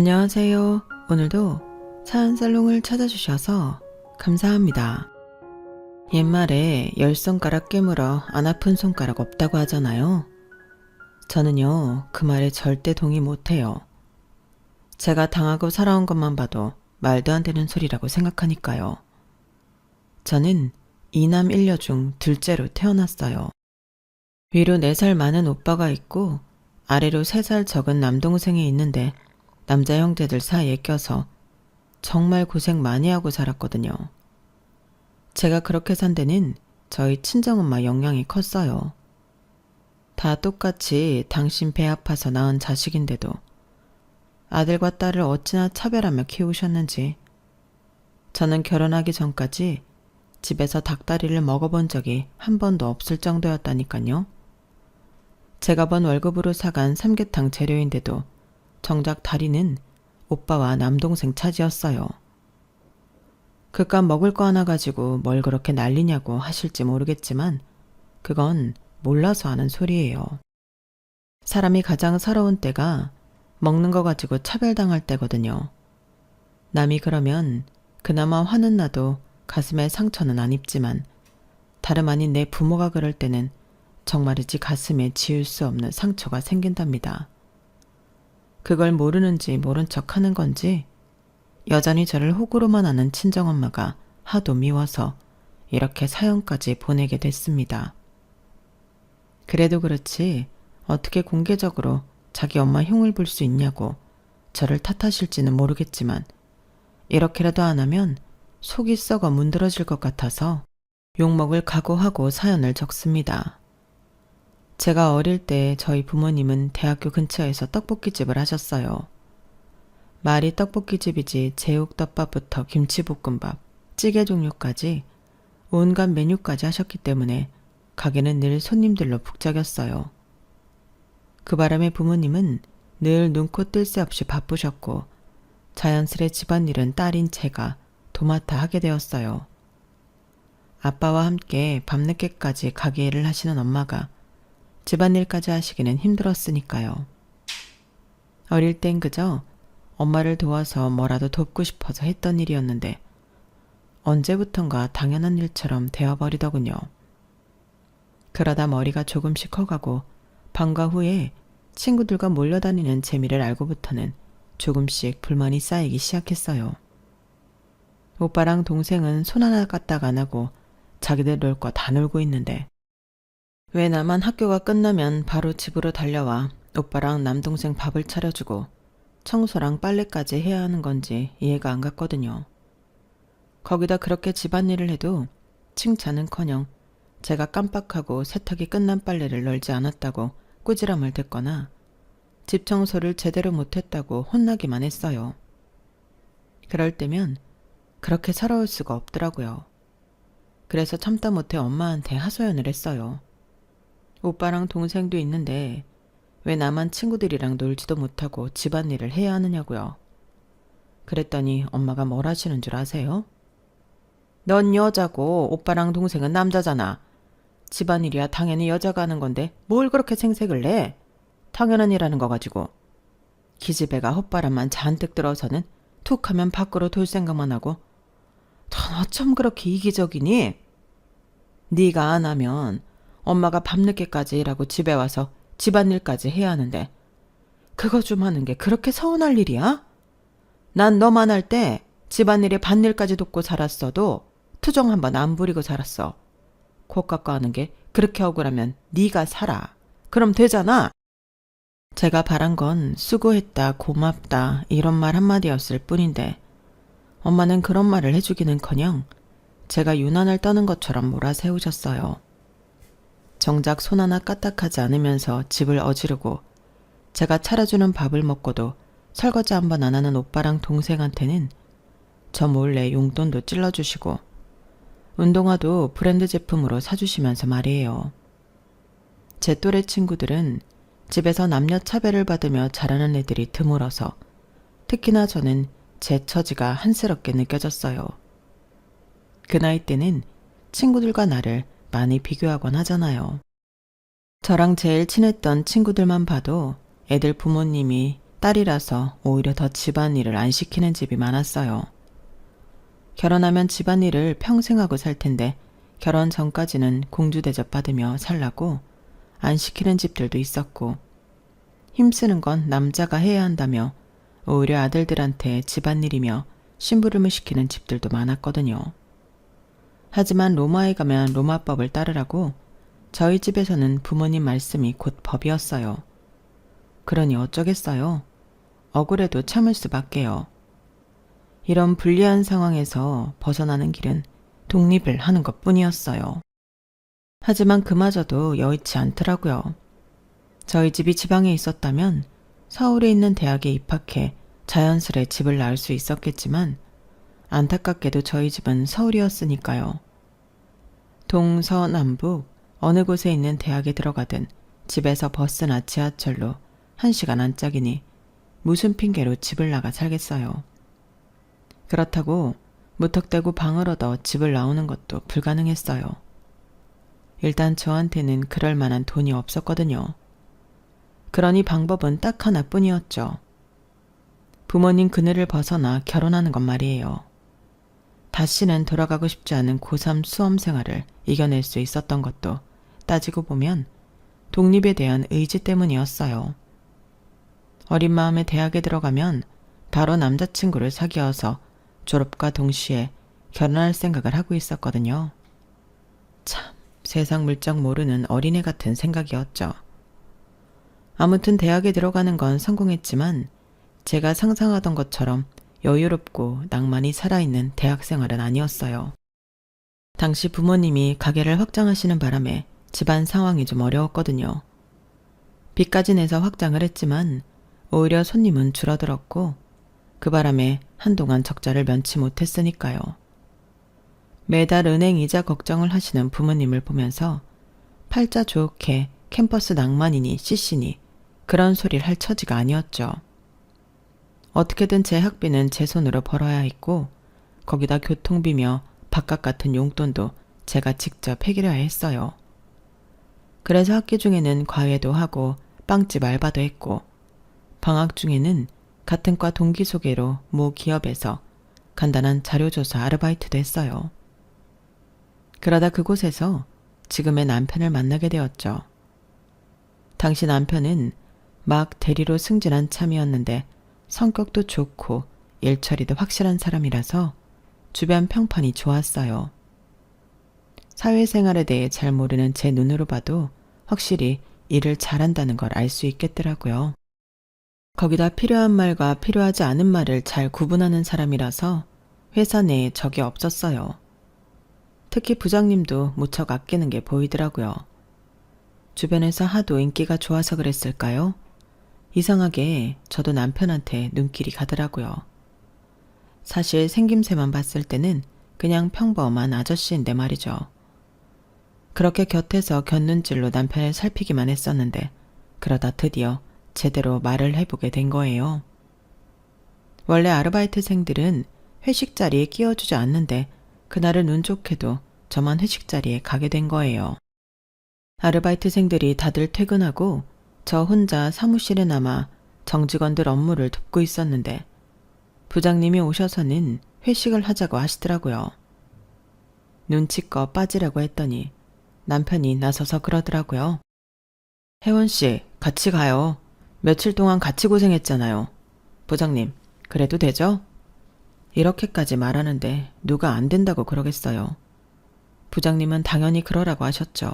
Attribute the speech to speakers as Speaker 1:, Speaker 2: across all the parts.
Speaker 1: 안녕하세요. 오늘도 사연살롱을 찾아주셔서 감사합니다. 옛말에 10손가락 깨물어 안 아픈 손가락 없다고 하잖아요. 저는요, 그 말에 절대 동의 못해요. 제가 당하고 살아온 것만 봐도 말도 안 되는 소리라고 생각하니까요. 저는 이남 일녀 중 둘째로 태어났어요. 위로 4살 많은 오빠가 있고 아래로 3살 적은 남동생이 있는데 남자 형제들 사이에 껴서 정말 고생 많이 하고 살았거든요. 제가 그렇게 산 데는 저희 친정엄마 영향이 컸어요. 다 똑같이 당신 배 아파서 낳은 자식인데도 아들과 딸을 어찌나 차별하며 키우셨는지. 저는 결혼하기 전까지 집에서 닭다리를 먹어본 적이 한 번도 없을 정도였다니까요. 제가 번 월급으로 사간 삼계탕 재료인데도 정작 다리는 오빠와 남동생 차지였어요. 그깟 먹을 거 하나 가지고 뭘 그렇게 난리냐고 하실지 모르겠지만 그건 몰라서 하는 소리예요. 사람이 가장 서러운 때가 먹는 거 가지고 차별당할 때거든요. 남이 그러면 그나마 화는 나도 가슴에 상처는 안 입지만 다름 아닌 내 부모가 그럴 때는 정말이지 가슴에 지울 수 없는 상처가 생긴답니다. 그걸 모르는지 모른 척 하는 건지 여전히 저를 호구로만 아는 친정엄마가 하도 미워서 이렇게 사연까지 보내게 됐습니다. 그래도 그렇지 어떻게 공개적으로 자기 엄마 흉을 볼 수 있냐고 저를 탓하실지는 모르겠지만 이렇게라도 안 하면 속이 썩어 문드러질 것 같아서 욕먹을 각오하고 사연을 적습니다. 제가 어릴 때 저희 부모님은 대학교 근처에서 떡볶이집을 하셨어요. 말이 떡볶이집이지 제육덮밥부터 김치볶음밥, 찌개 종류까지 온갖 메뉴까지 하셨기 때문에 가게는 늘 손님들로 북적였어요. 그 바람에 부모님은 늘 눈코 뜰 새 없이 바쁘셨고 자연스레 집안일은 딸인 제가 도맡아 하게 되었어요. 아빠와 함께 밤늦게까지 가게 일을 하시는 엄마가 집안일까지 하시기는 힘들었으니까요. 어릴 땐 그저 엄마를 도와서 뭐라도 돕고 싶어서 했던 일이었는데 언제부턴가 당연한 일처럼 되어버리더군요. 그러다 머리가 조금씩 커가고 방과 후에 친구들과 몰려다니는 재미를 알고부터는 조금씩 불만이 쌓이기 시작했어요. 오빠랑 동생은 손 하나 까딱 안 하고 자기들 놀 거 다 놀고 있는데 왜 나만 학교가 끝나면 바로 집으로 달려와 오빠랑 남동생 밥을 차려주고 청소랑 빨래까지 해야 하는 건지 이해가 안 갔거든요. 거기다 그렇게 집안일을 해도 칭찬은커녕 제가 깜빡하고 세탁이 끝난 빨래를 널지 않았다고 꾸지람을 듣거나 집 청소를 제대로 못했다고 혼나기만 했어요. 그럴 때면 그렇게 서러울 수가 없더라고요. 그래서 참다 못해 엄마한테 하소연을 했어요. 오빠랑 동생도 있는데 왜 나만 친구들이랑 놀지도 못하고 집안일을 해야 하느냐고요. 그랬더니 엄마가 뭘 하시는 줄 아세요? 넌 여자고 오빠랑 동생은 남자잖아. 집안일이야 당연히 여자가 하는 건데 뭘 그렇게 생색을 내? 당연한 일 하는 거 가지고. 기집애가 헛바람만 잔뜩 들어서는 툭 하면 밖으로 돌 생각만 하고 넌 어쩜 그렇게 이기적이니? 네가 안 하면 엄마가 밤늦게까지 일하고 집에 와서 집안일까지 해야 하는데 그거 좀 하는 게 그렇게 서운할 일이야? 난 너만 할 때 집안일에 밭일까지 돕고 살았어도 투정 한번 안 부리고 살았어. 코 깎아 하는 게 그렇게 억울하면 네가 살아. 그럼 되잖아. 제가 바란 건 수고했다, 고맙다 이런 말 한마디였을 뿐인데 엄마는 그런 말을 해주기는커녕 제가 유난을 떠는 것처럼 몰아세우셨어요. 정작 손 하나 까딱하지 않으면서 집을 어지르고 제가 차려주는 밥을 먹고도 설거지 한번 안 하는 오빠랑 동생한테는 저 몰래 용돈도 찔러주시고 운동화도 브랜드 제품으로 사주시면서 말이에요. 제 또래 친구들은 집에서 남녀 차별을 받으며 자라는 애들이 드물어서 특히나 저는 제 처지가 한스럽게 느껴졌어요. 그 나이 때는 친구들과 나를 많이 비교하곤 하잖아요. 저랑 제일 친했던 친구들만 봐도 애들 부모님이 딸이라서 오히려 더 집안일을 안 시키는 집이 많았어요. 결혼하면 집안일을 평생 하고 살 텐데 결혼 전까지는 공주 대접 받으며 살라고 안 시키는 집들도 있었고, 힘쓰는 건 남자가 해야 한다며 오히려 아들들한테 집안일이며 심부름을 시키는 집들도 많았거든요. 하지만 로마에 가면 로마법을 따르라고 저희 집에서는 부모님 말씀이 곧 법이었어요. 그러니 어쩌겠어요. 억울해도 참을 수밖에요. 이런 불리한 상황에서 벗어나는 길은 독립을 하는 것뿐이었어요. 하지만 그마저도 여의치 않더라고요. 저희 집이 지방에 있었다면 서울에 있는 대학에 입학해 자연스레 집을 나을 수 있었겠지만 안타깝게도 저희 집은 서울이었으니까요. 동서남북 어느 곳에 있는 대학에 들어가든 집에서 버스나 지하철로 1시간 안짝이니 무슨 핑계로 집을 나가 살겠어요. 그렇다고 무턱대고 방을 얻어 집을 나오는 것도 불가능했어요. 일단 저한테는 그럴 만한 돈이 없었거든요. 그러니 방법은 딱 하나뿐이었죠. 부모님 그늘을 벗어나 결혼하는 것 말이에요. 다시는 돌아가고 싶지 않은 고3 수험 생활을 이겨낼 수 있었던 것도 따지고 보면 독립에 대한 의지 때문이었어요. 어린 마음에 대학에 들어가면 바로 남자친구를 사귀어서 졸업과 동시에 결혼할 생각을 하고 있었거든요. 참, 세상 물정 모르는 어린애 같은 생각이었죠. 아무튼 대학에 들어가는 건 성공했지만 제가 상상하던 것처럼 여유롭고 낭만이 살아있는 대학 생활은 아니었어요. 당시 부모님이 가게를 확장하시는 바람에 집안 상황이 좀 어려웠거든요. 빚까지 내서 확장을 했지만 오히려 손님은 줄어들었고 그 바람에 한동안 적자를 면치 못했으니까요. 매달 은행 이자 걱정을 하시는 부모님을 보면서 팔자 좋게 캠퍼스 낭만이니 CC니 그런 소리를 할 처지가 아니었죠. 어떻게든 제 학비는 제 손으로 벌어야 했고 거기다 교통비며 밥값 같은 용돈도 제가 직접 해결해야 했어요. 그래서 학기 중에는 과외도 하고 빵집 알바도 했고 방학 중에는 같은 과 동기 소개로 모 기업에서 간단한 자료조사 아르바이트도 했어요. 그러다 그곳에서 지금의 남편을 만나게 되었죠. 당시 남편은 막 대리로 승진한 참이었는데 성격도 좋고 일처리도 확실한 사람이라서 주변 평판이 좋았어요. 사회생활에 대해 잘 모르는 제 눈으로 봐도 확실히 일을 잘한다는 걸 알 수 있겠더라고요. 거기다 필요한 말과 필요하지 않은 말을 잘 구분하는 사람이라서 회사 내에 적이 없었어요. 특히 부장님도 무척 아끼는 게 보이더라고요. 주변에서 하도 인기가 좋아서 그랬을까요? 이상하게 저도 남편한테 눈길이 가더라고요. 사실 생김새만 봤을 때는 그냥 평범한 아저씨인데 말이죠. 그렇게 곁에서 곁눈질로 남편을 살피기만 했었는데 그러다 드디어 제대로 말을 해보게 된 거예요. 원래 아르바이트생들은 회식 자리에 끼워주지 않는데 그날은 운 좋게도 저만 회식 자리에 가게 된 거예요. 아르바이트생들이 다들 퇴근하고 저 혼자 사무실에 남아 정직원들 업무를 돕고 있었는데 부장님이 오셔서는 회식을 하자고 하시더라고요. 눈치껏 빠지라고 했더니 남편이 나서서 그러더라고요. 혜원씨, 같이 가요. 며칠 동안 같이 고생했잖아요. 부장님, 그래도 되죠? 이렇게까지 말하는데 누가 안 된다고 그러겠어요. 부장님은 당연히 그러라고 하셨죠.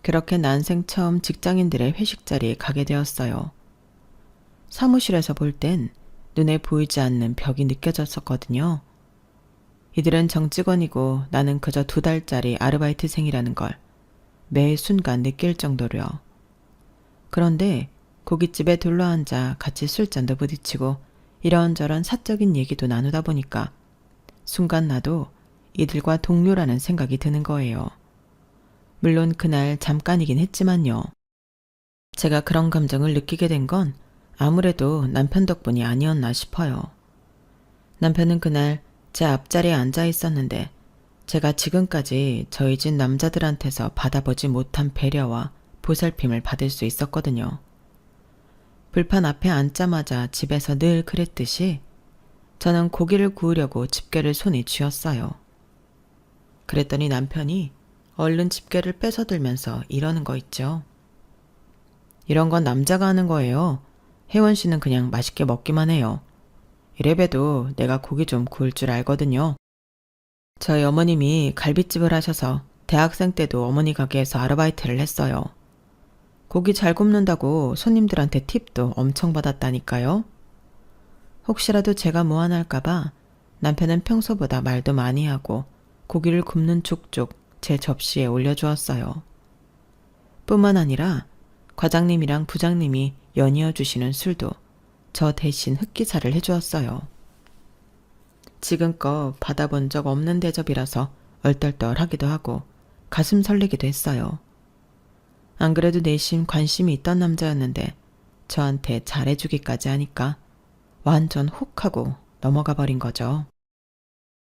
Speaker 1: 그렇게 난생 처음 직장인들의 회식 자리에 가게 되었어요. 사무실에서 볼 땐 눈에 보이지 않는 벽이 느껴졌었거든요. 이들은 정직원이고 나는 그저 2달짜리 아르바이트생이라는 걸 매 순간 느낄 정도로요. 그런데 고깃집에 둘러앉아 같이 술잔도 부딪히고 이런저런 사적인 얘기도 나누다 보니까 순간 나도 이들과 동료라는 생각이 드는 거예요. 물론 그날 잠깐이긴 했지만요. 제가 그런 감정을 느끼게 된 건 아무래도 남편 덕분이 아니었나 싶어요. 남편은 그날 제 앞자리에 앉아 있었는데 제가 지금까지 저희 집 남자들한테서 받아보지 못한 배려와 보살핌을 받을 수 있었거든요. 불판 앞에 앉자마자 집에서 늘 그랬듯이 저는 고기를 구우려고 집게를 손에 쥐었어요. 그랬더니 남편이 얼른 집게를 뺏어들면서 이러는 거 있죠. 이런 건 남자가 하는 거예요. 혜원 씨는 그냥 맛있게 먹기만 해요. 이래봬도 내가 고기 좀 구울 줄 알거든요. 저희 어머님이 갈빗집을 하셔서 대학생 때도 어머니 가게에서 아르바이트를 했어요. 고기 잘 굽는다고 손님들한테 팁도 엄청 받았다니까요. 혹시라도 제가 무안할까봐 남편은 평소보다 말도 많이 하고 고기를 굽는 족족 제 접시에 올려주었어요. 뿐만 아니라 과장님이랑 부장님이 연이어 주시는 술도 저 대신 흑기사를 해주었어요. 지금껏 받아본 적 없는 대접이라서 얼떨떨하기도 하고 가슴 설레기도 했어요. 안 그래도 내심 관심이 있던 남자였는데 저한테 잘해주기까지 하니까 완전 혹 하고 넘어가 버린 거죠.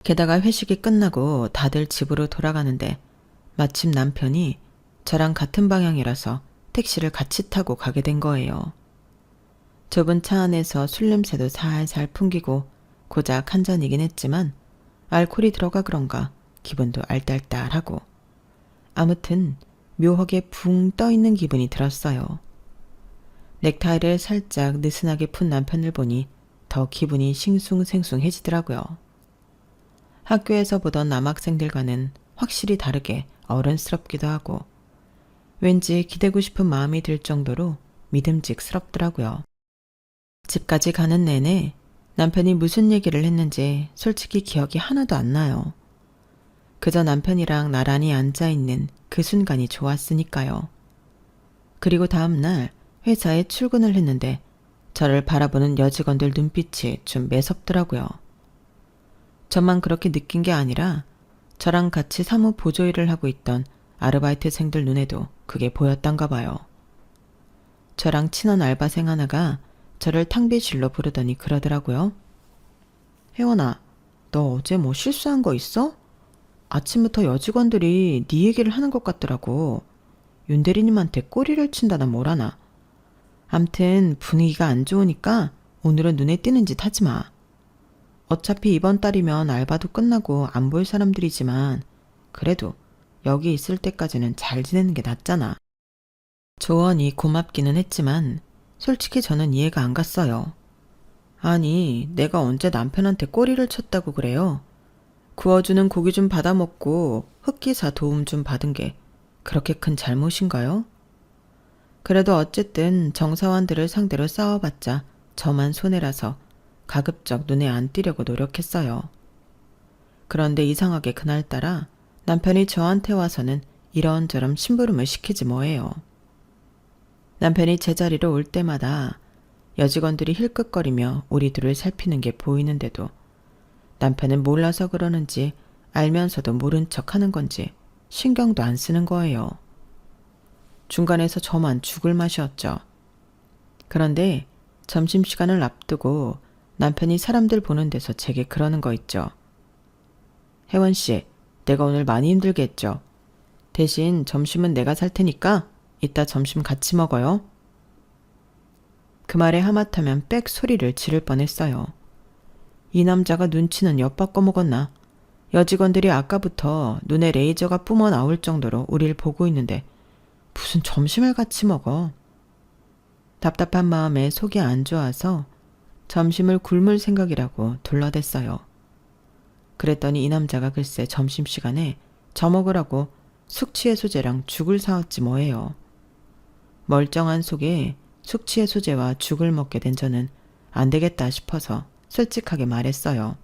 Speaker 1: 게다가 회식이 끝나고 다들 집으로 돌아가는데 마침 남편이 저랑 같은 방향이라서 택시를 같이 타고 가게 된 거예요. 좁은 차 안에서 술 냄새도 살살 풍기고 고작 한 잔이긴 했지만 알코올이 들어가 그런가 기분도 알딸딸하고 아무튼 묘하게 붕 떠있는 기분이 들었어요. 넥타이를 살짝 느슨하게 푼 남편을 보니 더 기분이 싱숭생숭해지더라고요. 학교에서 보던 남학생들과는 확실히 다르게 어른스럽기도 하고 왠지 기대고 싶은 마음이 들 정도로 믿음직스럽더라고요. 집까지 가는 내내 남편이 무슨 얘기를 했는지 솔직히 기억이 하나도 안 나요. 그저 남편이랑 나란히 앉아있는 그 순간이 좋았으니까요. 그리고 다음날 회사에 출근을 했는데 저를 바라보는 여직원들 눈빛이 좀 매섭더라고요. 저만 그렇게 느낀 게 아니라 저랑 같이 사무 보조 일을 하고 있던 아르바이트생들 눈에도 그게 보였단가 봐요. 저랑 친한 알바생 하나가 저를 탕비실로 부르더니 그러더라고요. 혜원아, 너 어제 뭐 실수한 거 있어? 아침부터 여직원들이 네 얘기를 하는 것 같더라고. 윤 대리님한테 꼬리를 친다나 뭐라나. 암튼 분위기가 안 좋으니까 오늘은 눈에 띄는 짓 하지 마. 어차피 이번 달이면 알바도 끝나고 안 볼 사람들이지만 그래도 여기 있을 때까지는 잘 지내는 게 낫잖아. 조언이 고맙기는 했지만 솔직히 저는 이해가 안 갔어요. 아니, 내가 언제 남편한테 꼬리를 쳤다고 그래요? 구워주는 고기 좀 받아먹고 흑기사 도움 좀 받은 게 그렇게 큰 잘못인가요? 그래도 어쨌든 정사원들을 상대로 싸워봤자 저만 손해라서 가급적 눈에 안 띄려고 노력했어요. 그런데 이상하게 그날따라 남편이 저한테 와서는 이런저런 심부름을 시키지 뭐예요. 남편이 제자리로 올 때마다 여직원들이 힐끗거리며 우리 둘을 살피는 게 보이는데도 남편은 몰라서 그러는지 알면서도 모른 척 하는 건지 신경도 안 쓰는 거예요. 중간에서 저만 죽을 맛이었죠. 그런데 점심시간을 앞두고 남편이 사람들 보는 데서 제게 그러는 거 있죠. 혜원씨, 내가 오늘 많이 힘들게 했죠. 대신 점심은 내가 살 테니까 이따 점심 같이 먹어요. 그 말에 하마터면 빽 소리를 지를 뻔했어요. 이 남자가 눈치는 엿바꿔 먹었나? 여직원들이 아까부터 눈에 레이저가 뿜어 나올 정도로 우릴 보고 있는데 무슨 점심을 같이 먹어? 답답한 마음에 속이 안 좋아서 점심을 굶을 생각이라고 둘러댔어요. 그랬더니 이 남자가 글쎄 점심시간에 저 먹으라고 숙취해소제랑 죽을 사왔지 뭐예요. 멀쩡한 속에 숙취해소제와 죽을 먹게 된 저는 안 되겠다 싶어서 솔직하게 말했어요.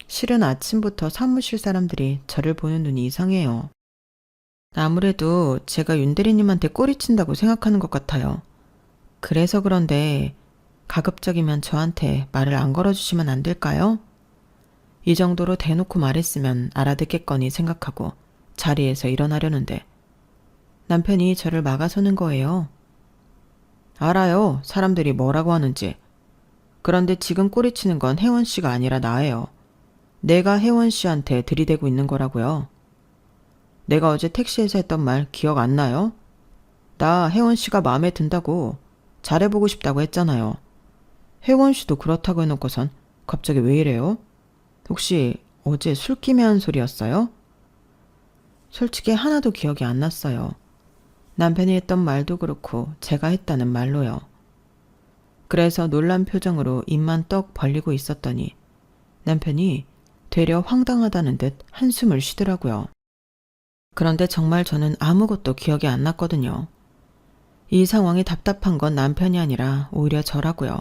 Speaker 1: 실은 아침부터 사무실 사람들이 저를 보는 눈이 이상해요. 아무래도 제가 윤 대리님한테 꼬리친다고 생각하는 것 같아요. 그래서 그런데 가급적이면 저한테 말을 안 걸어주시면 안 될까요? 이 정도로 대놓고 말했으면 알아듣겠거니 생각하고 자리에서 일어나려는데 남편이 저를 막아서는 거예요. 알아요. 사람들이 뭐라고 하는지. 그런데 지금 꼬리치는 건 혜원 씨가 아니라 나예요. 내가 혜원 씨한테 들이대고 있는 거라고요. 내가 어제 택시에서 했던 말 기억 안 나요? 나 혜원 씨가 마음에 든다고 잘해보고 싶다고 했잖아요. 혜원 씨도 그렇다고 해놓고선 갑자기 왜 이래요? 혹시 어제 술김에 한 소리였어요? 솔직히 하나도 기억이 안 났어요. 남편이 했던 말도 그렇고 제가 했다는 말로요. 그래서 놀란 표정으로 입만 떡 벌리고 있었더니 남편이 되려 황당하다는 듯 한숨을 쉬더라고요. 그런데 정말 저는 아무것도 기억이 안 났거든요. 이 상황이 답답한 건 남편이 아니라 오히려 저라고요.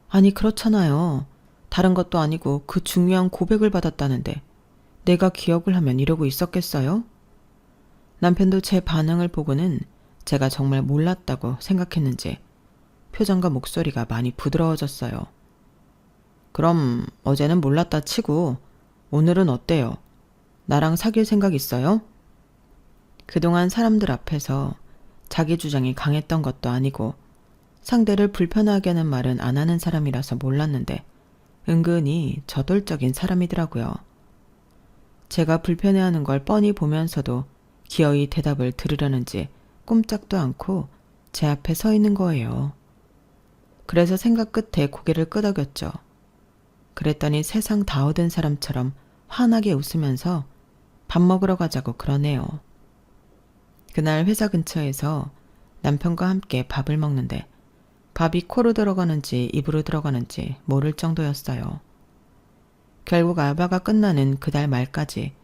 Speaker 1: 아니 그렇잖아요. 다른 것도 아니고 그 중요한 고백을 받았다는데 내가 기억을 하면 이러고 있었겠어요? 남편도 제 반응을 보고는 제가 정말 몰랐다고 생각했는지 표정과 목소리가 많이 부드러워졌어요. 그럼 어제는 몰랐다 치고 오늘은 어때요? 나랑 사귈 생각 있어요? 그동안 사람들 앞에서 자기 주장이 강했던 것도 아니고 상대를 불편하게 하는 말은 안 하는 사람이라서 몰랐는데 은근히 저돌적인 사람이더라고요. 제가 불편해하는 걸 뻔히 보면서도 기어이 대답을 들으려는지 꼼짝도 않고 제 앞에 서 있는 거예요. 그래서 생각 끝에 고개를 끄덕였죠. 그랬더니 세상 다 얻은 사람처럼 환하게 웃으면서 밥 먹으러 가자고 그러네요. 그날 회사 근처에서 남편과 함께 밥을 먹는데 밥이 코로 들어가는지 입으로 들어가는지 모를 정도였어요. 결국 알바가 끝나는 그달 말까지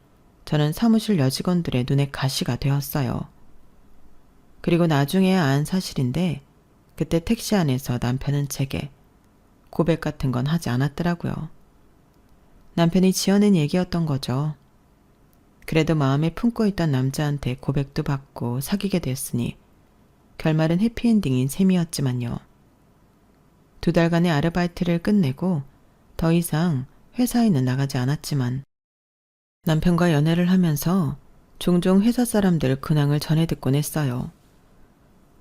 Speaker 1: 저는 사무실 여직원들의 눈에 가시가 되었어요. 그리고 나중에야 안 사실인데 그때 택시 안에서 남편은 제게 고백 같은 건 하지 않았더라고요. 남편이 지어낸 얘기였던 거죠. 그래도 마음에 품고 있던 남자한테 고백도 받고 사귀게 됐으니 결말은 해피엔딩인 셈이었지만요. 2달간의 아르바이트를 끝내고 더 이상 회사에는 나가지 않았지만 남편과 연애를 하면서 종종 회사 사람들 근황을 전해 듣곤 했어요.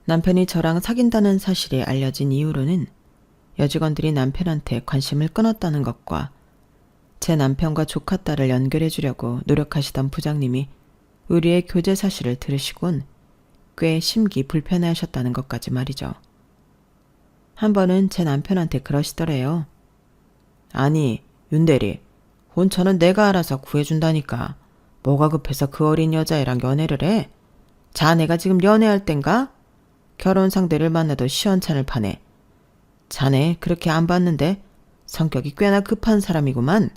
Speaker 1: 남편이 저랑 사귄다는 사실이 알려진 이후로는 여직원들이 남편한테 관심을 끊었다는 것과 제 남편과 조카 딸을 연결해 주려고 노력하시던 부장님이 우리의 교제 사실을 들으시곤 꽤 심기 불편해하셨다는 것까지 말이죠. 한 번은 제 남편한테 그러시더래요. 아니, 윤대리, 혼처는 내가 알아서 구해준다니까. 뭐가 급해서 그 어린 여자애랑 연애를 해? 자네가 지금 연애할 땐가? 결혼 상대를 만나도 시원찮을 판에. 자네 그렇게 안 봤는데 성격이 꽤나 급한 사람이구만.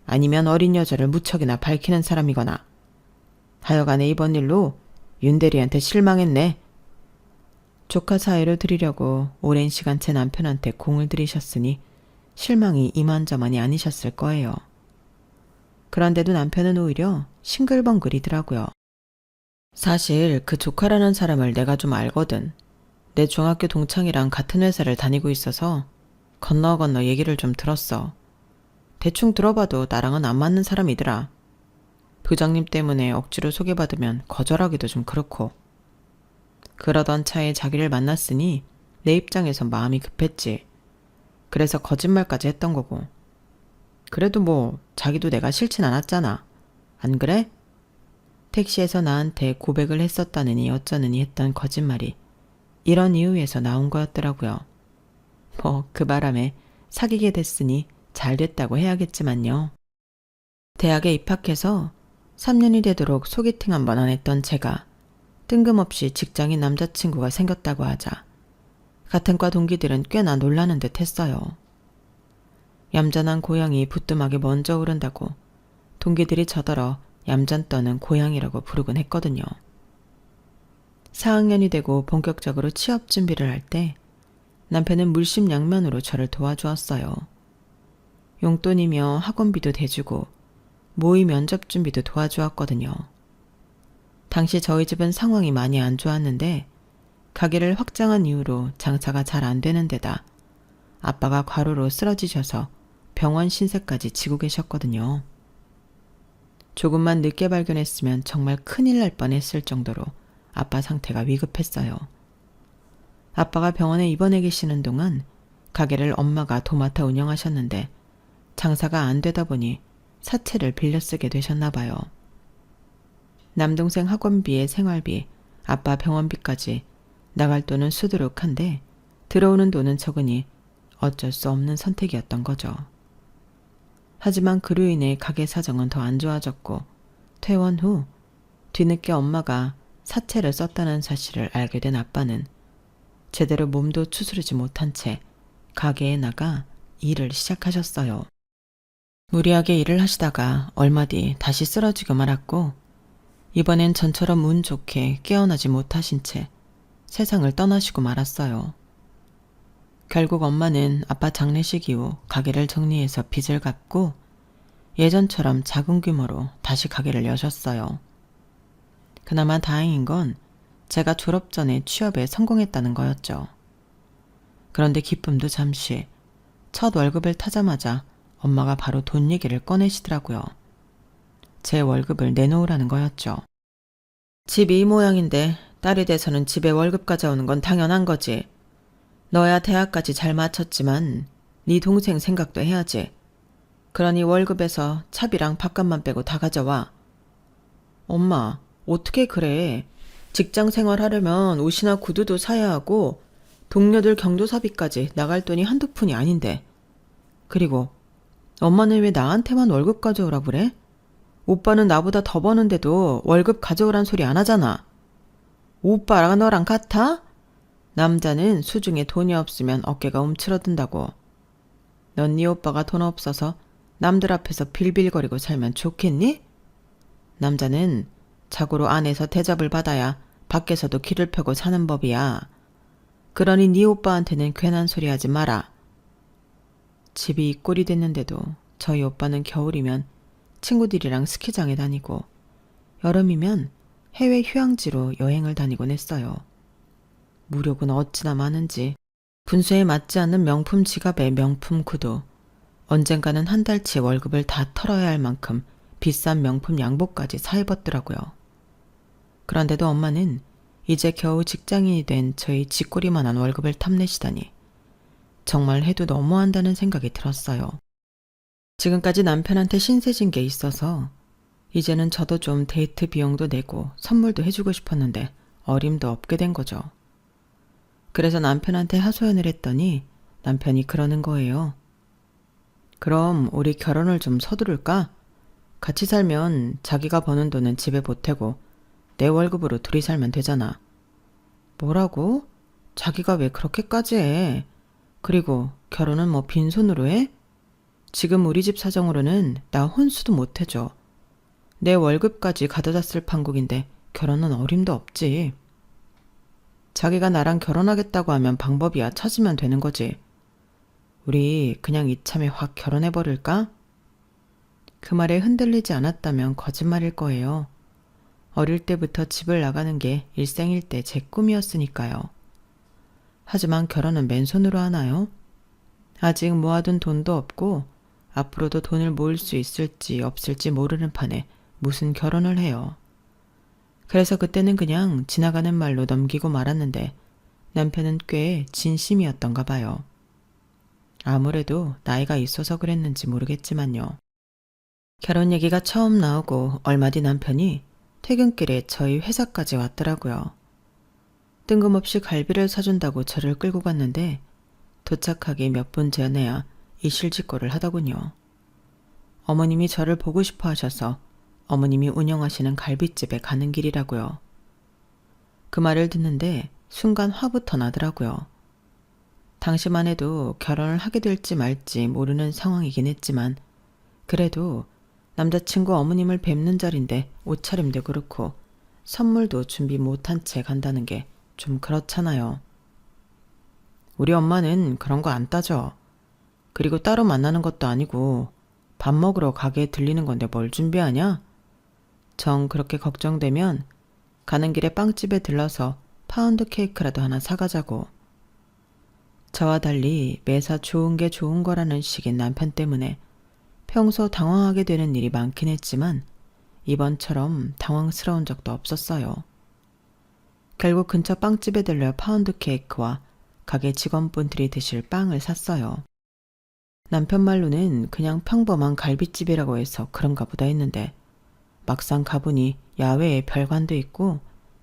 Speaker 1: 아니면 어린 여자를 무척이나 밝히는 사람이거나. 하여간에 이번 일로 윤대리한테 실망했네. 조카 사이를 드리려고 오랜 시간 제 남편한테 공을 들이셨으니 실망이 이만저만이 아니셨을 거예요. 그런데도 남편은 오히려 싱글벙글이더라고요. 사실 그 조카라는 사람을 내가 좀 알거든. 내 중학교 동창이랑 같은 회사를 다니고 있어서 건너 얘기를 좀 들었어. 대충 들어봐도 나랑은 안 맞는 사람이더라. 부장님 때문에 억지로 소개받으면 거절하기도 좀 그렇고. 그러던 차에 자기를 만났으니 내 입장에선 마음이 급했지. 그래서 거짓말까지 했던 거고. 그래도 뭐 자기도 내가 싫진 않았잖아. 안 그래? 택시에서 나한테 고백을 했었다느니 어쩌느니 했던 거짓말이 이런 이유에서 나온 거였더라고요. 뭐 그 바람에 사귀게 됐으니 잘 됐다고 해야겠지만요. 대학에 입학해서 3년이 되도록 소개팅 한 번 안 했던 제가 뜬금없이 직장인 남자친구가 생겼다고 하자 같은 과 동기들은 꽤나 놀라는 듯 했어요. 얌전한 고양이 부뚜막에 먼저 오른다고 동기들이 저더러 얌전 떠는 고양이라고 부르곤 했거든요. 4학년이 되고 본격적으로 취업 준비를 할 때 남편은 물심양면으로 저를 도와주었어요. 용돈이며 학원비도 대주고 모의 면접 준비도 도와주었거든요. 당시 저희 집은 상황이 많이 안 좋았는데 가게를 확장한 이후로 장사가 잘 안 되는 데다 아빠가 과로로 쓰러지셔서 병원 신세까지 지고 계셨거든요. 조금만 늦게 발견했으면 정말 큰일 날 뻔했을 정도로 아빠 상태가 위급했어요. 아빠가 병원에 입원해 계시는 동안 가게를 엄마가 도맡아 운영하셨는데 장사가 안 되다 보니 사채를 빌려 쓰게 되셨나 봐요. 남동생 학원비에 생활비, 아빠 병원비까지 나갈 돈은 수두룩한데 들어오는 돈은 적으니 어쩔 수 없는 선택이었던 거죠. 하지만 그로 인해 가게 사정은 더 안 좋아졌고 퇴원 후 뒤늦게 엄마가 사채를 썼다는 사실을 알게 된 아빠는 제대로 몸도 추스르지 못한 채 가게에 나가 일을 시작하셨어요. 무리하게 일을 하시다가 얼마 뒤 다시 쓰러지고 말았고 이번엔 전처럼 운 좋게 깨어나지 못하신 채 세상을 떠나시고 말았어요. 결국 엄마는 아빠 장례식 이후 가게를 정리해서 빚을 갚고 예전처럼 작은 규모로 다시 가게를 여셨어요. 그나마 다행인 건 제가 졸업 전에 취업에 성공했다는 거였죠. 그런데 기쁨도 잠시, 첫 월급을 타자마자 엄마가 바로 돈 얘기를 꺼내시더라고요. 제 월급을 내놓으라는 거였죠. 집이 이 모양인데 딸이 돼서는 집에 월급 가져오는 건 당연한 거지. 너야 대학까지 잘 마쳤지만 네 동생 생각도 해야지. 그러니 월급에서 차비랑 밥값만 빼고 다 가져와. 엄마, 어떻게 그래? 직장 생활하려면 옷이나 구두도 사야 하고 동료들 경조사비까지 나갈 돈이 한두 푼이 아닌데. 그리고 엄마는 왜 나한테만 월급 가져오라 그래? 오빠는 나보다 더 버는데도 월급 가져오란 소리 안 하잖아. 오빠랑 너랑 같아? 남자는 수중에 돈이 없으면 어깨가 움츠러든다고. 넌 네 오빠가 돈 없어서 남들 앞에서 빌빌거리고 살면 좋겠니? 남자는 자고로 안에서 대접을 받아야 밖에서도 길을 펴고 사는 법이야. 그러니 네 오빠한테는 괜한 소리 하지 마라. 집이 이 꼴이 됐는데도 저희 오빠는 겨울이면 친구들이랑 스키장에 다니고 여름이면 해외 휴양지로 여행을 다니곤 했어요. 무력은 어찌나 많은지 분수에 맞지 않는 명품 지갑에 명품 구두, 언젠가는 한 달치 월급을 다 털어야 할 만큼 비싼 명품 양복까지 사 입었더라고요. 그런데도 엄마는 이제 겨우 직장인이 된 저희 쥐꼬리만한 월급을 탐내시다니 정말 해도 너무한다는 생각이 들었어요. 지금까지 남편한테 신세진 게 있어서 이제는 저도 좀 데이트 비용도 내고 선물도 해주고 싶었는데 어림도 없게 된 거죠. 그래서 남편한테 하소연을 했더니 남편이 그러는 거예요. 그럼 우리 결혼을 좀 서두를까? 같이 살면 자기가 버는 돈은 집에 보태고 내 월급으로 둘이 살면 되잖아. 뭐라고? 자기가 왜 그렇게까지 해? 그리고 결혼은 뭐 빈손으로 해? 지금 우리 집 사정으로는 나 혼수도 못 해줘. 내 월급까지 가져다 쓸 판국인데 결혼은 어림도 없지. 자기가 나랑 결혼하겠다고 하면 방법이야 찾으면 되는 거지. 우리 그냥 이참에 확 결혼해버릴까? 그 말에 흔들리지 않았다면 거짓말일 거예요. 어릴 때부터 집을 나가는 게 일생일대 제 꿈이었으니까요. 하지만 결혼은 맨손으로 하나요? 아직 모아둔 돈도 없고 앞으로도 돈을 모을 수 있을지 없을지 모르는 판에 무슨 결혼을 해요. 그래서 그때는 그냥 지나가는 말로 넘기고 말았는데 남편은 꽤 진심이었던가 봐요. 아무래도 나이가 있어서 그랬는지 모르겠지만요. 결혼 얘기가 처음 나오고 얼마 뒤 남편이 퇴근길에 저희 회사까지 왔더라고요. 뜬금없이 갈비를 사준다고 저를 끌고 갔는데 도착하기 몇 분 전에야 이실직고를 하더군요. 어머님이 저를 보고 싶어 하셔서 어머님이 운영하시는 갈비집에 가는 길이라고요. 그 말을 듣는데 순간 화부터 나더라고요. 당시만 해도 결혼을 하게 될지 말지 모르는 상황이긴 했지만 그래도 남자친구 어머님을 뵙는 자리인데 옷차림도 그렇고 선물도 준비 못한 채 간다는 게 좀 그렇잖아요. 우리 엄마는 그런 거 안 따져. 그리고 따로 만나는 것도 아니고 밥 먹으러 가게에 들리는 건데 뭘 준비하냐? 정 그렇게 걱정되면 가는 길에 빵집에 들러서 파운드 케이크라도 하나 사가자고. 저와 달리 매사 좋은 게 좋은 거라는 식인 남편 때문에 평소 당황하게 되는 일이 많긴 했지만 이번처럼 당황스러운 적도 없었어요. 결국 근처 빵집에 들려 파운드 케이크와 가게 직원분들이 드실 빵을 샀어요. 남편 말로는 그냥 평범한 갈비집이라고 해서 그런가 보다 했는데 막상 가보니 야외에 별관도 있고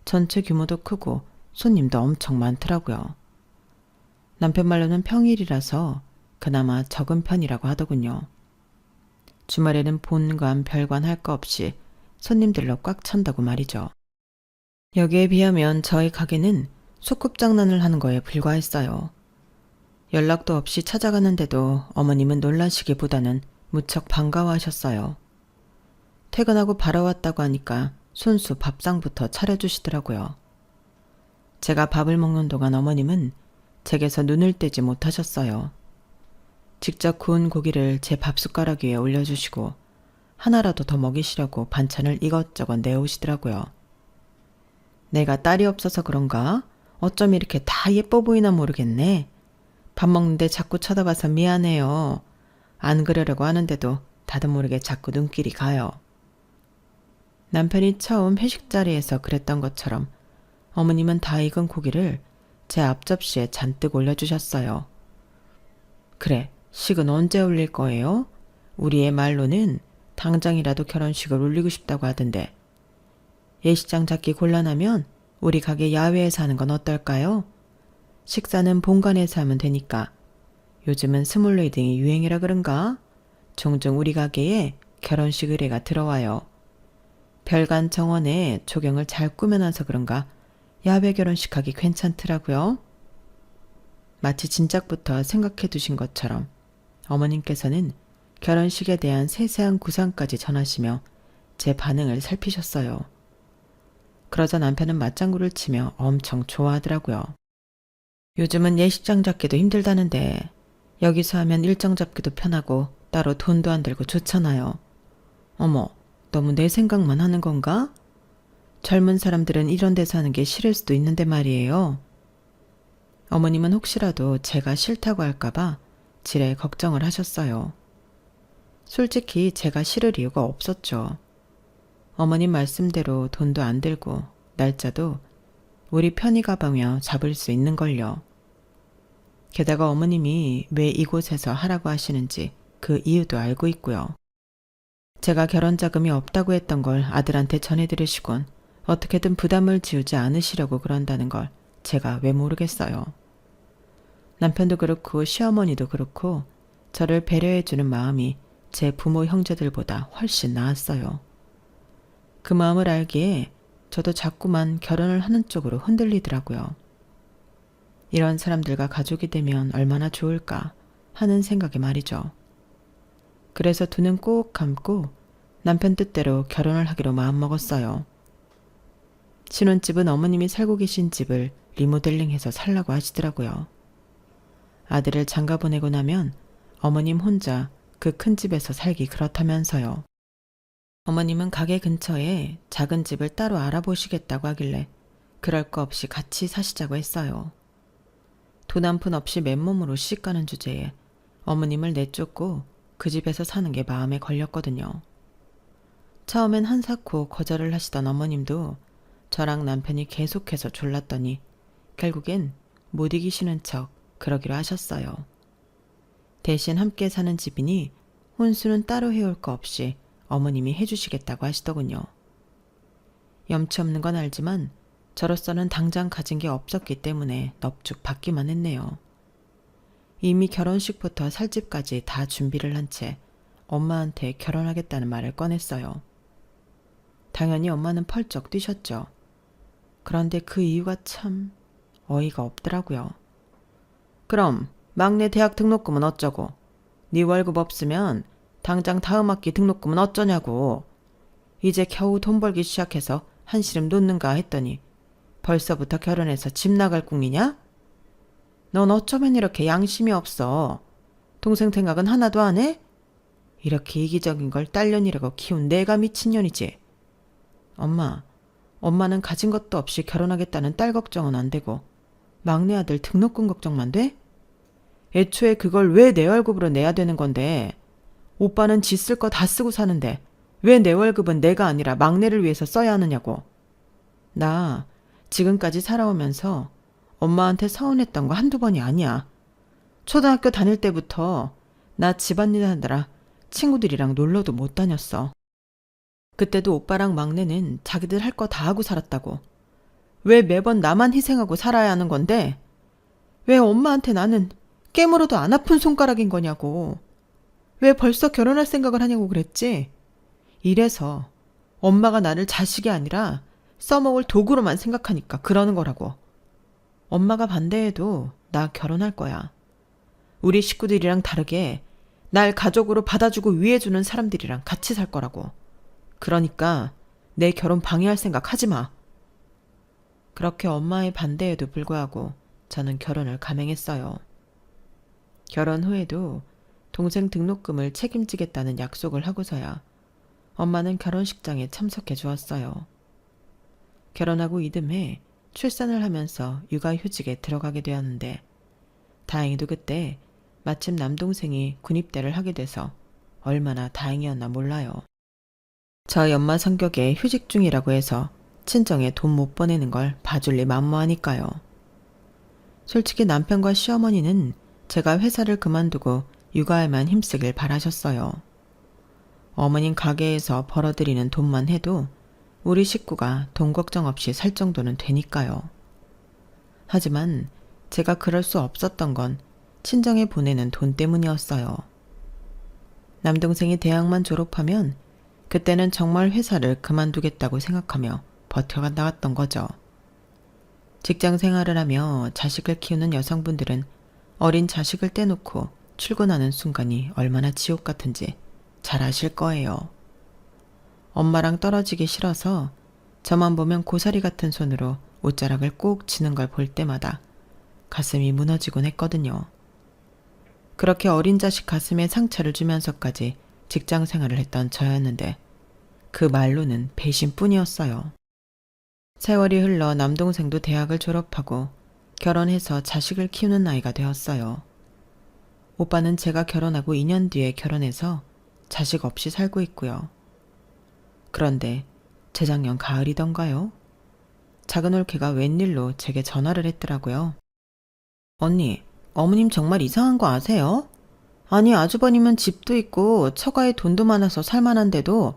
Speaker 1: 전체 규모도 크고 손님도 엄청 많더라고요. 남편 말로는 평일이라서 그나마 적은 편이라고 하더군요. 주말에는 본관 별관 할 거 없이 손님들로 꽉 찬다고 말이죠. 여기에 비하면 저희 가게는 소꿉장난을 하는 거에 불과했어요. 연락도 없이 찾아가는데도 어머님은 놀라시기보다는 무척 반가워하셨어요. 퇴근하고 바로 왔다고 하니까 손수 밥상부터 차려주시더라고요. 제가 밥을 먹는 동안 어머님은 제게서 눈을 떼지 못하셨어요. 직접 구운 고기를 제 밥숟가락 위에 올려주시고 하나라도 더 먹이시려고 반찬을 이것저것 내오시더라고요. 내가 딸이 없어서 그런가? 어쩜 이렇게 다 예뻐 보이나 모르겠네. 밥 먹는데 자꾸 쳐다봐서 미안해요. 안 그러려고 하는데도 다들 모르게 자꾸 눈길이 가요. 남편이 처음 회식 자리에서 그랬던 것처럼 어머님은 다 익은 고기를 제 앞접시에 잔뜩 올려주셨어요. 그래, 식은 언제 올릴 거예요? 우리의 말로는 당장이라도 결혼식을 올리고 싶다고 하던데. 예식장 잡기 곤란하면 우리 가게 야외에서 하는 건 어떨까요? 식사는 본관에서 하면 되니까. 요즘은 스몰웨딩이 유행이라 그런가? 종종 우리 가게에 결혼식 의뢰가 들어와요. 별관 정원에 조경을 잘 꾸며놔서 그런가 야외 결혼식 하기 괜찮더라고요. 마치 진작부터 생각해 두신 것처럼 어머님께서는 결혼식에 대한 세세한 구상까지 전하시며 제 반응을 살피셨어요. 그러자 남편은 맞장구를 치며 엄청 좋아하더라고요. 요즘은 예식장 잡기도 힘들다는데 여기서 하면 일정 잡기도 편하고 따로 돈도 안 들고 좋잖아요. 어머, 너무 내 생각만 하는 건가? 젊은 사람들은 이런 데서 하는 게 싫을 수도 있는데 말이에요. 어머님은 혹시라도 제가 싫다고 할까봐 지레 걱정을 하셨어요. 솔직히 제가 싫을 이유가 없었죠. 어머님 말씀대로 돈도 안 들고 날짜도 우리 편히 가보며 잡을 수 있는걸요. 게다가 어머님이 왜 이곳에서 하라고 하시는지 그 이유도 알고 있고요. 제가 결혼 자금이 없다고 했던 걸 아들한테 전해드리시곤 어떻게든 부담을 지우지 않으시려고 그런다는 걸 제가 왜 모르겠어요. 남편도 그렇고 시어머니도 그렇고 저를 배려해주는 마음이 제 부모 형제들보다 훨씬 나았어요. 그 마음을 알기에 저도 자꾸만 결혼을 하는 쪽으로 흔들리더라고요. 이런 사람들과 가족이 되면 얼마나 좋을까 하는 생각에 말이죠. 그래서 두 눈 꼭 감고 남편 뜻대로 결혼을 하기로 마음먹었어요. 신혼집은 어머님이 살고 계신 집을 리모델링해서 살라고 하시더라고요. 아들을 장가 보내고 나면 어머님 혼자 그 큰 집에서 살기 그렇다면서요. 어머님은 가게 근처에 작은 집을 따로 알아보시겠다고 하길래 그럴 거 없이 같이 사시자고 했어요. 돈 한 푼 없이 맨몸으로 시집가는 주제에 어머님을 내쫓고 그 집에서 사는 게 마음에 걸렸거든요. 처음엔 한사코 거절을 하시던 어머님도 저랑 남편이 계속해서 졸랐더니 결국엔 못 이기시는 척 그러기로 하셨어요. 대신 함께 사는 집이니 혼수는 따로 해올 거 없이 어머님이 해주시겠다고 하시더군요. 염치 없는 건 알지만 저로서는 당장 가진 게 없었기 때문에 넙죽 받기만 했네요. 이미 결혼식부터 살 집까지 다 준비를 한 채 엄마한테 결혼하겠다는 말을 꺼냈어요. 당연히 엄마는 펄쩍 뛰셨죠. 그런데 그 이유가 참 어이가 없더라고요. 그럼 막내 대학 등록금은 어쩌고? 네 월급 없으면 당장 다음 학기 등록금은 어쩌냐고. 이제 겨우 돈 벌기 시작해서 한시름 놓는가 했더니 벌써부터 결혼해서 집 나갈 꿈이냐? 넌 어쩌면 이렇게 양심이 없어. 동생 생각은 하나도 안 해? 이렇게 이기적인 걸 딸년이라고 키운 내가 미친년이지. 엄마는 가진 것도 없이 결혼하겠다는 딸 걱정은 안 되고 막내 아들 등록금 걱정만 돼? 애초에 그걸 왜 내 월급으로 내야 되는 건데. 오빠는 지 쓸 거 다 쓰고 사는데 왜 내 월급은 내가 아니라 막내를 위해서 써야 하느냐고. 나 지금까지 살아오면서 엄마한테 서운했던 거 한두 번이 아니야. 초등학교 다닐 때부터 나 집안일 하느라 친구들이랑 놀러도 못 다녔어. 그때도 오빠랑 막내는 자기들 할 거 다 하고 살았다고. 왜 매번 나만 희생하고 살아야 하는 건데? 왜 엄마한테 나는 깨물어도 안 아픈 손가락인 거냐고. 왜 벌써 결혼할 생각을 하냐고 그랬지? 이래서 엄마가 나를 자식이 아니라 써먹을 도구로만 생각하니까 그러는 거라고. 엄마가 반대해도 나 결혼할 거야. 우리 식구들이랑 다르게 날 가족으로 받아주고 위해주는 사람들이랑 같이 살 거라고. 그러니까 내 결혼 방해할 생각 하지 마. 그렇게 엄마의 반대에도 불구하고 저는 결혼을 감행했어요. 결혼 후에도 동생 등록금을 책임지겠다는 약속을 하고서야 엄마는 결혼식장에 참석해 주었어요. 결혼하고 이듬해 출산을 하면서 육아휴직에 들어가게 되었는데 다행히도 그때 마침 남동생이 군입대를 하게 돼서 얼마나 다행이었나 몰라요. 저희 엄마 성격에 휴직 중이라고 해서 친정에 돈 못 보내는 걸 봐줄 리 만무하니까요. 솔직히 남편과 시어머니는 제가 회사를 그만두고 육아에만 힘쓰길 바라셨어요. 어머님 가게에서 벌어들이는 돈만 해도 우리 식구가 돈 걱정 없이 살 정도는 되니까요. 하지만 제가 그럴 수 없었던 건 친정에 보내는 돈 때문이었어요. 남동생이 대학만 졸업하면 그때는 정말 회사를 그만두겠다고 생각하며 버텨가 나갔던 거죠. 직장 생활을 하며 자식을 키우는 여성분들은 어린 자식을 떼놓고 출근하는 순간이 얼마나 지옥 같은지 잘 아실 거예요. 엄마랑 떨어지기 싫어서 저만 보면 고사리 같은 손으로 옷자락을 꼭 치는 걸 볼 때마다 가슴이 무너지곤 했거든요. 그렇게 어린 자식 가슴에 상처를 주면서까지 직장 생활을 했던 저였는데 그 말로는 배신뿐이었어요. 세월이 흘러 남동생도 대학을 졸업하고 결혼해서 자식을 키우는 나이가 되었어요. 오빠는 제가 결혼하고 2년 뒤에 결혼해서 자식 없이 살고 있고요. 그런데 재작년 가을이던가요? 작은 올케가 웬일로 제게 전화를 했더라고요. 언니, 어머님 정말 이상한 거 아세요? 아니 아주버님은 집도 있고 처가에 돈도 많아서 살만한데도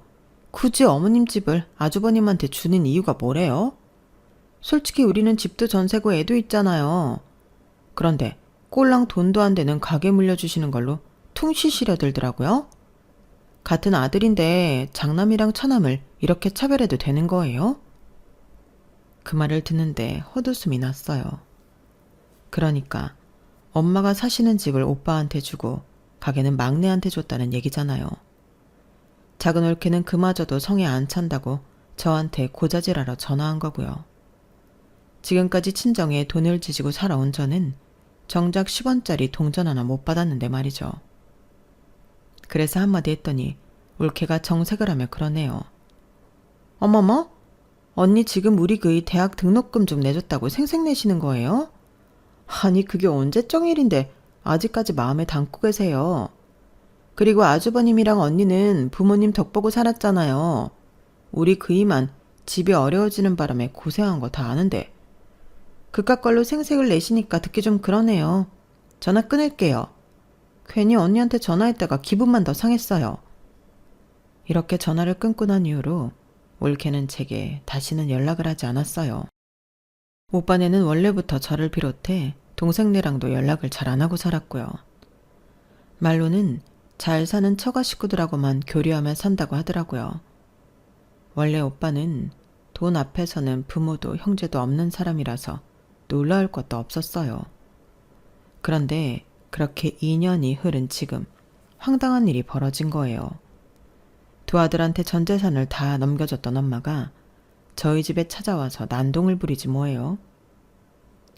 Speaker 1: 굳이 어머님 집을 아주버님한테 주는 이유가 뭐래요? 솔직히 우리는 집도 전세고 애도 있잖아요. 그런데 꼴랑 돈도 안 되는 가게 물려주시는 걸로 퉁시시려 들더라고요. 같은 아들인데 장남이랑 처남을 이렇게 차별해도 되는 거예요? 그 말을 듣는데 헛웃음이 났어요. 그러니까 엄마가 사시는 집을 오빠한테 주고 가게는 막내한테 줬다는 얘기잖아요. 작은 올케는 그마저도 성에 안 찬다고 저한테 고자질하러 전화한 거고요. 지금까지 친정에 돈을 지지고 살아온 저는 정작 10원짜리 동전 하나 못 받았는데 말이죠. 그래서 한마디 했더니 올케가 정색을 하며 그러네요. 어머머? 언니 지금 우리 그이 대학 등록금 좀 내줬다고 생색내시는 거예요? 아니 그게 언제적 일인데 아직까지 마음에 담고 계세요. 그리고 아주버님이랑 언니는 부모님 덕보고 살았잖아요. 우리 그이만 집이 어려워지는 바람에 고생한 거 다 아는데 그깟 걸로 생색을 내시니까 듣기 좀 그러네요. 전화 끊을게요. 괜히 언니한테 전화했다가 기분만 더 상했어요. 이렇게 전화를 끊고 난 이후로 올케는 제게 다시는 연락을 하지 않았어요. 오빠네는 원래부터 저를 비롯해 동생네랑도 연락을 잘 안 하고 살았고요. 말로는 잘 사는 처가 식구들하고만 교류하며 산다고 하더라고요. 원래 오빠는 돈 앞에서는 부모도 형제도 없는 사람이라서 놀라울 것도 없었어요. 그런데 그렇게 2년이 흐른 지금 황당한 일이 벌어진 거예요. 두 아들한테 전 재산을 다 넘겨줬던 엄마가 저희 집에 찾아와서 난동을 부리지 뭐예요.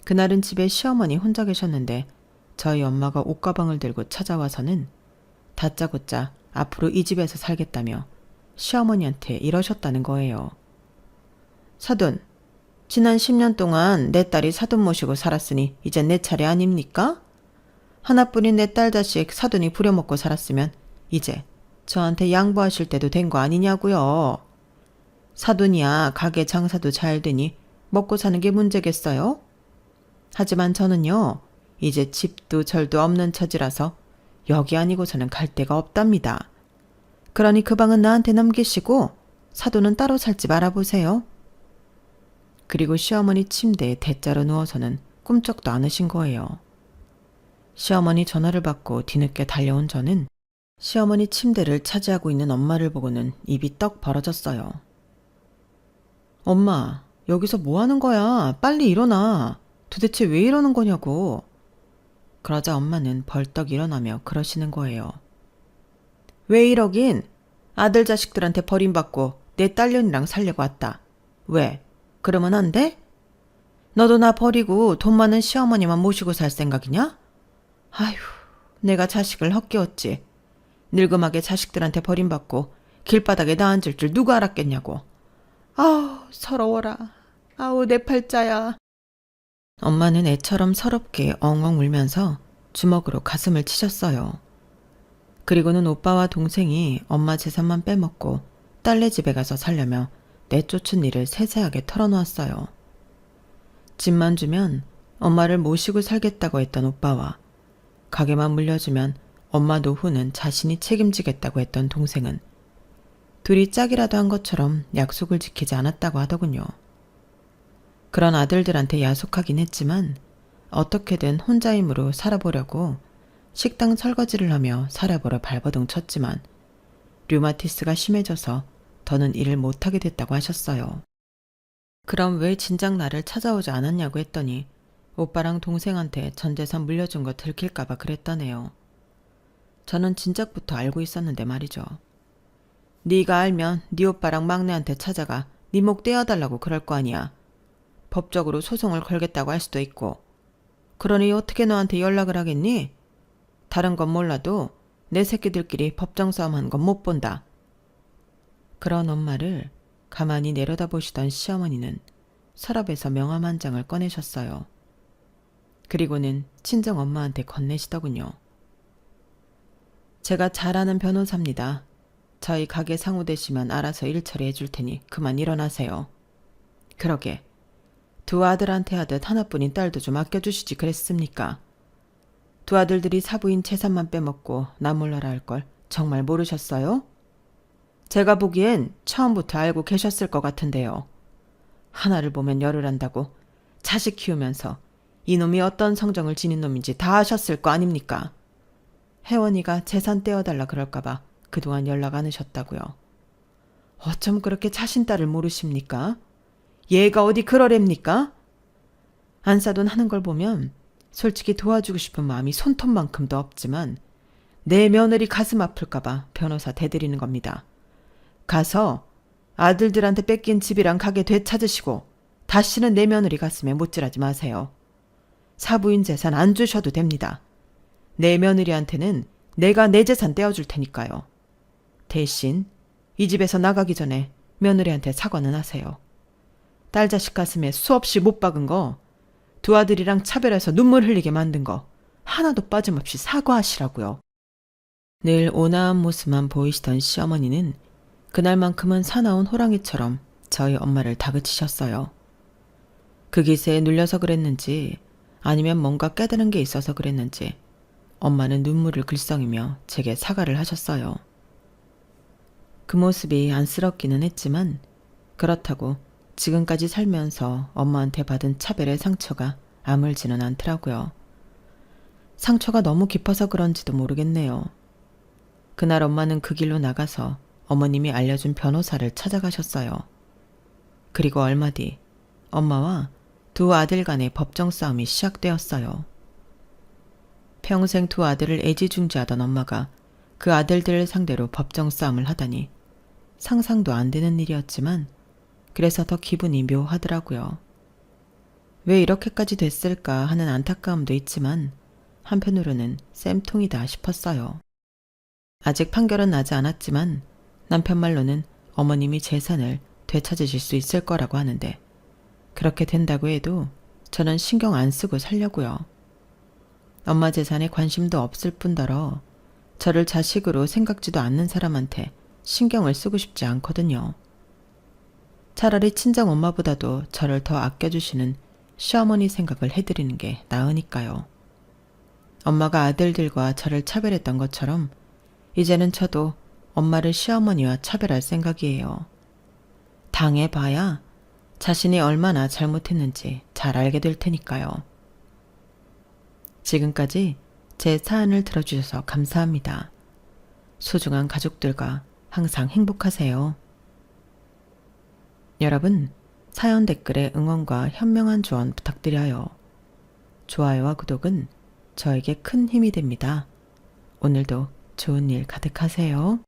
Speaker 1: 그날은 집에 시어머니 혼자 계셨는데 저희 엄마가 옷가방을 들고 찾아와서는 다짜고짜 앞으로 이 집에서 살겠다며 시어머니한테 이러셨다는 거예요. 사돈, 지난 10년 동안 내 딸이 사돈 모시고 살았으니 이젠 내 차례 아닙니까? 하나뿐인 내 딸 자식 사돈이 부려먹고 살았으면 이제 저한테 양보하실 때도 된 거 아니냐고요. 사돈이야 가게 장사도 잘 되니 먹고 사는 게 문제겠어요? 하지만 저는요, 이제 집도 절도 없는 처지라서 여기 아니고서는 갈 데가 없답니다. 그러니 그 방은 나한테 넘기시고 사돈은 따로 살지 말아보세요. 그리고 시어머니 침대에 대자로 누워서는 꿈쩍도 않으신 거예요. 시어머니 전화를 받고 뒤늦게 달려온 저는 시어머니 침대를 차지하고 있는 엄마를 보고는 입이 떡 벌어졌어요. 엄마, 여기서 뭐 하는 거야? 빨리 일어나. 도대체 왜 이러는 거냐고. 그러자 엄마는 벌떡 일어나며 그러시는 거예요. 왜 이러긴? 아들 자식들한테 버림받고 내 딸년이랑 살려고 왔다. 왜? 그러면 안 돼? 너도 나 버리고 돈 많은 시어머니만 모시고 살 생각이냐? 아휴, 내가 자식을 헛기웠지. 늙음하게 자식들한테 버림받고 길바닥에 나앉을 줄 누가 알았겠냐고. 아우, 서러워라. 아우, 내 팔자야. 엄마는 애처럼 서럽게 엉엉 울면서 주먹으로 가슴을 치셨어요. 그리고는 오빠와 동생이 엄마 재산만 빼먹고 딸네 집에 가서 살려며 내쫓은 일을 세세하게 털어놓았어요. 집만 주면 엄마를 모시고 살겠다고 했던 오빠와 가게만 물려주면 엄마 노후는 자신이 책임지겠다고 했던 동생은 둘이 짝이라도 한 것처럼 약속을 지키지 않았다고 하더군요. 그런 아들들한테 야속하긴 했지만 어떻게든 혼자 힘으로 살아보려고 식당 설거지를 하며 살아보려 발버둥 쳤지만 류마티스가 심해져서 더는 일을 못하게 됐다고 하셨어요. 그럼 왜 진작 나를 찾아오지 않았냐고 했더니 오빠랑 동생한테 전 재산 물려준 거 들킬까봐 그랬다네요. 저는 진작부터 알고 있었는데 말이죠. 네가 알면 네 오빠랑 막내한테 찾아가 네 목 떼어달라고 그럴 거 아니야. 법적으로 소송을 걸겠다고 할 수도 있고. 그러니 어떻게 너한테 연락을 하겠니? 다른 건 몰라도 내 새끼들끼리 법정 싸움하는 건 못 본다. 그런 엄마를 가만히 내려다보시던 시어머니는 서랍에서 명함 한 장을 꺼내셨어요. 그리고는 친정 엄마한테 건네시더군요. 제가 잘 아는 변호사입니다. 저희 가게 상호 되시면 알아서 일 처리해 줄 테니 그만 일어나세요. 그러게 두 아들한테 하듯 하나뿐인 딸도 좀 아껴주시지 그랬습니까? 두 아들들이 사부인 재산만 빼먹고 나 몰라라 할 걸 정말 모르셨어요? 제가 보기엔 처음부터 알고 계셨을 것 같은데요. 하나를 보면 열을 한다고 자식 키우면서 이놈이 어떤 성정을 지닌 놈인지 다 아셨을 거 아닙니까? 혜원이가 재산 떼어달라 그럴까봐 그동안 연락 안 하셨다고요. 어쩜 그렇게 자신 딸을 모르십니까? 얘가 어디 그러랍니까? 안사돈 하는 걸 보면 솔직히 도와주고 싶은 마음이 손톱만큼도 없지만 내 며느리 가슴 아플까봐 변호사 대드리는 겁니다. 가서 아들들한테 뺏긴 집이랑 가게 되찾으시고 다시는 내 며느리 가슴에 못질하지 마세요. 사부인 재산 안 주셔도 됩니다. 내 며느리한테는 내가 내 재산 떼어줄 테니까요. 대신 이 집에서 나가기 전에 며느리한테 사과는 하세요. 딸 자식 가슴에 수없이 못 박은 거, 두 아들이랑 차별해서 눈물 흘리게 만든 거 하나도 빠짐없이 사과하시라고요. 늘 온화한 모습만 보이시던 시어머니는 그날만큼은 사나운 호랑이처럼 저희 엄마를 다그치셨어요. 그 기세에 눌려서 그랬는지 아니면 뭔가 깨달은 게 있어서 그랬는지 엄마는 눈물을 글썽이며 제게 사과를 하셨어요. 그 모습이 안쓰럽기는 했지만 그렇다고 지금까지 살면서 엄마한테 받은 차별의 상처가 아물지는 않더라고요. 상처가 너무 깊어서 그런지도 모르겠네요. 그날 엄마는 그 길로 나가서 어머님이 알려준 변호사를 찾아가셨어요. 그리고 얼마 뒤 엄마와 두 아들 간의 법정 싸움이 시작되었어요. 평생 두 아들을 애지중지하던 엄마가 그 아들들을 상대로 법정 싸움을 하다니 상상도 안 되는 일이었지만 그래서 더 기분이 묘하더라고요. 왜 이렇게까지 됐을까 하는 안타까움도 있지만 한편으로는 쌤통이다 싶었어요. 아직 판결은 나지 않았지만 남편 말로는 어머님이 재산을 되찾으실 수 있을 거라고 하는데 그렇게 된다고 해도 저는 신경 안 쓰고 살려고요. 엄마 재산에 관심도 없을 뿐더러 저를 자식으로 생각지도 않는 사람한테 신경을 쓰고 싶지 않거든요. 차라리 친정 엄마보다도 저를 더 아껴주시는 시어머니 생각을 해드리는 게 나으니까요. 엄마가 아들들과 저를 차별했던 것처럼 이제는 저도 엄마를 시어머니와 차별할 생각이에요. 당해봐야 자신이 얼마나 잘못했는지 잘 알게 될 테니까요. 지금까지 제 사연을 들어주셔서 감사합니다. 소중한 가족들과 항상 행복하세요. 여러분, 사연 댓글에 응원과 현명한 조언 부탁드려요. 좋아요와 구독은 저에게 큰 힘이 됩니다. 오늘도 좋은 일 가득하세요.